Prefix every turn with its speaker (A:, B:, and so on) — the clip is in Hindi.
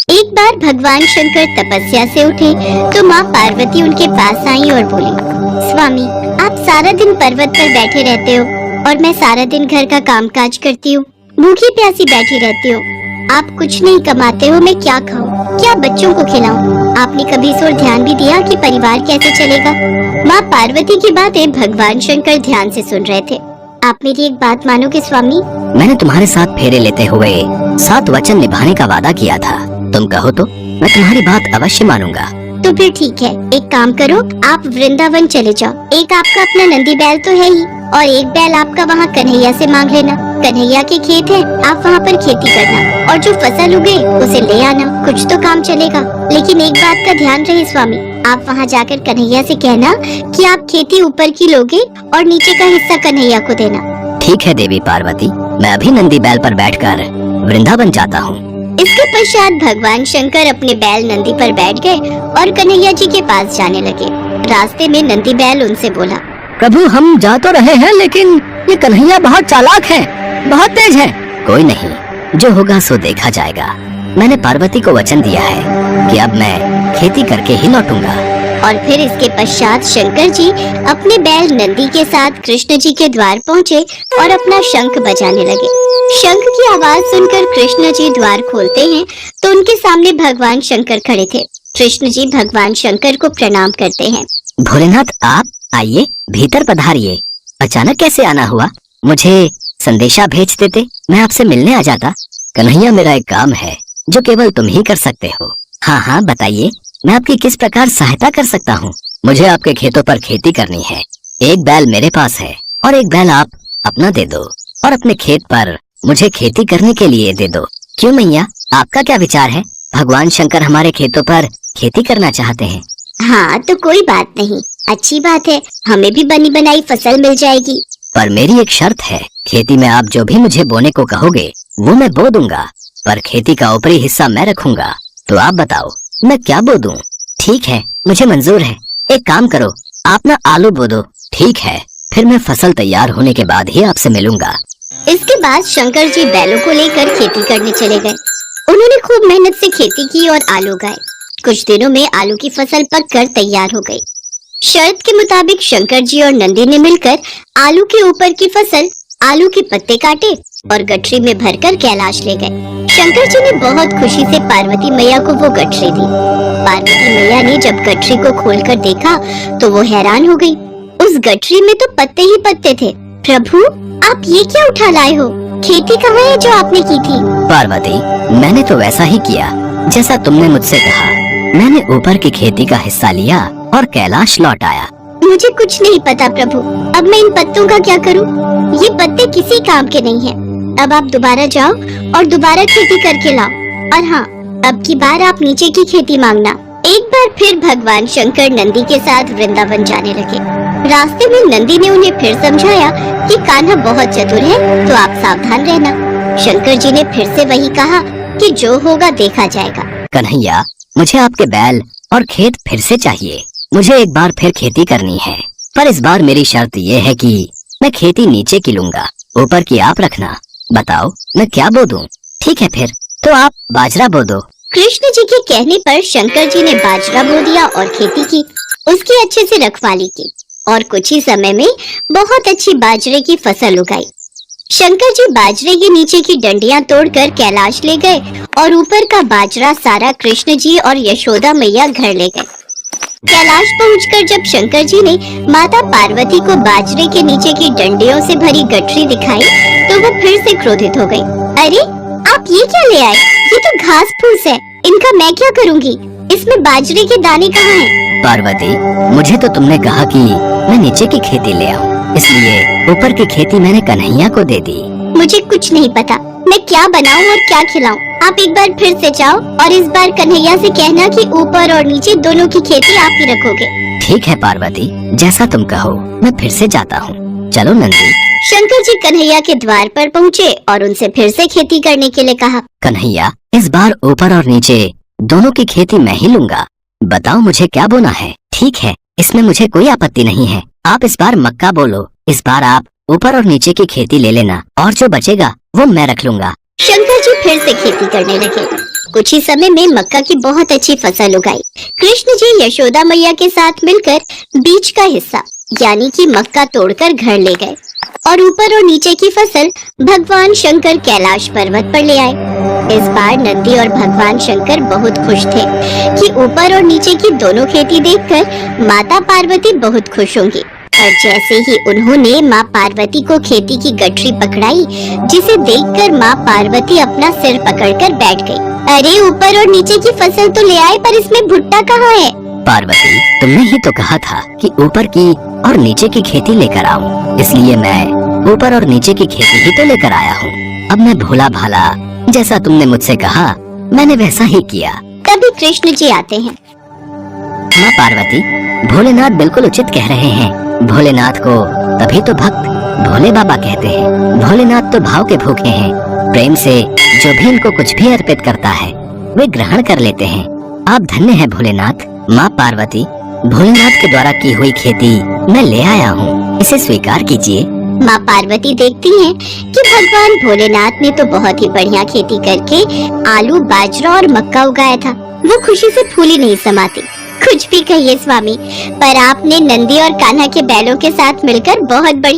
A: एक बार भगवान शंकर तपस्या से उठे तो माँ पार्वती उनके पास आई और बोली, स्वामी, आप सारा दिन पर्वत पर बैठे रहते हो और मैं सारा दिन घर का कामकाज करती हूँ, भूखी प्यासी बैठी रहती हूँ। आप कुछ नहीं कमाते हो, मैं क्या खाऊं, क्या बच्चों को खिलाऊं? आपने कभी इस ओर ध्यान भी दिया कि परिवार कैसे चलेगा? माँ पार्वती की बातें भगवान शंकर ध्यान से सुन रहे थे। आप मेरी एक बात मानोगे स्वामी?
B: मैंने तुम्हारे साथ फेरे लेते हुए 7 वचन निभाने का वादा किया था। तुम कहो तो मैं तुम्हारी बात अवश्य मानूंगा।
A: तो फिर ठीक है, एक काम करो, आप वृंदावन चले जाओ। एक आपका अपना नंदी बैल तो है ही और एक बैल आपका वहाँ कन्हैया से मांग लेना। कन्हैया के खेत है, आप वहाँ पर खेती करना और जो फसल उगे उसे ले आना। कुछ तो काम चलेगा। लेकिन एक बात का ध्यान रहे स्वामी, आप वहाँ जाकर कन्हैया से कहना कि आप खेती ऊपर की लोगे और नीचे का हिस्सा कन्हैया को देना।
B: ठीक है देवी पार्वती, मैं अभी नंदी बैल पर बैठकर वृंदावन जाता हूँ।
A: इसके पश्चात भगवान शंकर अपने बैल नंदी पर बैठ गए और कन्हैया जी के पास जाने लगे। रास्ते में नंदी बैल उनसे बोला,
B: प्रभु, हम जा तो रहे हैं लेकिन ये कन्हैया बहुत चालाक है, बहुत तेज है। कोई नहीं, जो होगा सो देखा जाएगा। मैंने पार्वती को वचन दिया है कि अब मैं खेती करके ही लौटूंगा।
A: और फिर इसके पश्चात शंकर जी अपने बैल नंदी के साथ कृष्ण जी के द्वार पहुँचे और अपना शंख बजाने लगे। शंख की आवाज सुनकर कृष्ण जी द्वार खोलते हैं तो उनके सामने भगवान शंकर खड़े थे। कृष्ण जी भगवान शंकर को प्रणाम करते हैं।
B: भोलेनाथ, आप आइए, भीतर पधारिए। अचानक कैसे आना हुआ? मुझे संदेशा भेज देते, मैं आपसे मिलने आ जाता। कन्हैया, मेरा एक काम है जो केवल तुम ही कर सकते हो। हाँ हाँ, बताइए, मैं आपकी किस प्रकार सहायता कर सकता हूँ? मुझे आपके खेतों पर खेती करनी है। एक बैल मेरे पास है और एक बैल आप अपना दे दो और अपने खेत पर मुझे खेती करने के लिए दे दो। क्यों मैया, आपका क्या विचार है? भगवान शंकर हमारे खेतों पर खेती करना चाहते हैं।
A: हाँ, तो कोई बात नहीं, अच्छी बात है, हमें भी बनी बनाई फसल मिल जाएगी।
B: पर मेरी एक शर्त है, खेती में आप जो भी मुझे बोने को कहोगे वो मैं बो दूंगा, पर खेती का ऊपरी हिस्सा मैं रखूंगा। तो आप बताओ मैं क्या बो दूं? ठीक है, मुझे मंजूर है। एक काम करो, आप ना आलू बो दो। ठीक है, फिर मैं फसल तैयार होने के बाद ही आपसे मिलूंगा।
A: इसके बाद शंकर जी बैलों को लेकर खेती करने चले गए। उन्होंने खूब मेहनत से खेती की और आलू उगाए। कुछ दिनों में आलू की फसल पककर तैयार हो गई। शर्त के मुताबिक शंकर जी और नंदी ने मिलकर आलू के ऊपर की फसल, आलू के पत्ते काटे और गठरी में भरकर कैलाश ले गए। शंकर जी ने बहुत खुशी से पार्वती मैया को वो गठरी दी। पार्वती मैया ने जब गठरी को खोलकर देखा तो वो हैरान हो गई। उस गठरी में तो पत्ते ही पत्ते थे। प्रभु, आप ये क्या उठा लाए हो? खेती कहाँ है जो आपने की थी?
B: पार्वती, मैंने तो वैसा ही किया जैसा तुमने मुझसे कहा। मैंने ऊपर की खेती का हिस्सा लिया और कैलाश लौट आया।
A: मुझे कुछ नहीं पता प्रभु, अब मैं इन पत्तों का क्या करूं? ये पत्ते किसी काम के नहीं हैं। अब आप दोबारा जाओ और दोबारा खेती करके लाओ। और हाँ, अब की बार आप नीचे की खेती मांगना। एक बार फिर भगवान शंकर नंदी के साथ वृंदावन जाने लगे। रास्ते में नंदी ने उन्हें फिर समझाया कि कान्हा बहुत चतुर है, तो आप सावधान रहना। शंकर जी ने फिर से वही कहा कि जो होगा देखा जाएगा।
B: कन्हैया, मुझे आपके बैल और खेत फिर से चाहिए। मुझे एक बार फिर खेती करनी है, पर इस बार मेरी शर्त ये है कि मैं खेती नीचे की लूंगा, ऊपर की आप रखना। बताओ मैं क्या बो दूं? ठीक है, फिर तो आप बाजरा बो दो।
A: कृष्ण जी के कहने पर शंकर जी ने बाजरा बो दिया और खेती की। उसकी अच्छे से रखवाली की और कुछ ही समय में बहुत अच्छी बाजरे की फसल उगाई। शंकर जी बाजरे के नीचे की डंडियां तोड़कर कैलाश ले गए और ऊपर का बाजरा सारा कृष्ण जी और यशोदा मैया घर ले गए। कैलाश पहुंचकर जब शंकर जी ने माता पार्वती को बाजरे के नीचे की डंडियों से भरी गठरी दिखाई तो वो फिर से क्रोधित हो गई। अरे, आप ये क्या ले आए? ये तो घास फूस है, इनका मैं क्या करूंगी? इसमें बाजरे के दाने कहाँ हैं?
B: पार्वती, मुझे तो तुमने कहा कि मैं नीचे की खेती ले आऊं, इसलिए ऊपर की खेती मैंने कन्हैया को दे दी।
A: मुझे कुछ नहीं पता, मैं क्या बनाऊं और क्या खिलाऊं। आप एक बार फिर से जाओ और इस बार कन्हैया से कहना कि ऊपर और नीचे दोनों की खेती आप ही रखोगे।
B: ठीक है पार्वती, जैसा तुम कहो, मैं फिर से जाता हूँ। चलो नंदी।
A: शंकर जी कन्हैया के द्वार पर पहुँचे और उनसे फिर से खेती करने के लिए कहा।
B: कन्हैया, इस बार ऊपर और नीचे दोनों की खेती मैं ही लूंगा। बताओ मुझे क्या बोना है? ठीक है, इसमें मुझे कोई आपत्ति नहीं है। आप इस बार मक्का बोलो। इस बार आप ऊपर और नीचे की खेती ले लेना और जो बचेगा वो मैं रख लूंगा।
A: शंकर जी फिर से खेती करने लगे। कुछ ही समय में मक्का की बहुत अच्छी फसल उगाई। कृष्ण जी यशोदा मैया के साथ मिलकर बीच का हिस्सा यानी कि मक्का तोड़कर घर ले गए और ऊपर और नीचे की फसल भगवान शंकर कैलाश पर्वत पर ले आए। इस बार नंदी और भगवान शंकर बहुत खुश थे कि ऊपर और नीचे की दोनों खेती देखकर माता पार्वती बहुत खुश होंगी। और जैसे ही उन्होंने माँ पार्वती को खेती की गठरी पकड़ाई, जिसे देखकर माँ पार्वती अपना सिर पकड़कर बैठ गई। अरे ऊपर और नीचे की फसल तो ले आए, पर इसमें भुट्टा कहाँ है?
B: पार्वती, तुमने ही तो कहा था कि ऊपर की और नीचे की खेती लेकर आऊं, इसलिए मैं ऊपर और नीचे की खेती ही तो लेकर आया हूँ। अब मैं भोला भाला जैसा तुमने मुझसे कहा, मैंने वैसा ही किया।
A: तभी कृष्ण जी आते हैं।
B: माँ पार्वती, भोलेनाथ बिल्कुल उचित कह रहे हैं। भोलेनाथ को तभी तो भक्त भोले बाबा कहते हैं। भोलेनाथ तो भाव के भूखे हैं, प्रेम से जो भी इनको कुछ भी अर्पित करता है वे ग्रहण कर लेते हैं। आप धन्य हैं भोलेनाथ। माँ पार्वती, भोलेनाथ के द्वारा की हुई खेती मैं ले आया हूँ, इसे स्वीकार कीजिए।
A: माँ पार्वती देखती हैं कि भगवान भोलेनाथ ने तो बहुत ही बढ़िया खेती करके आलू, बाजरा और मक्का उगाया था। वो खुशी से फूली नहीं समाती। कुछ भी कहिए स्वामी, पर आपने नंदी और कान्हा के बैलों के साथ मिलकर बहुत बड़ी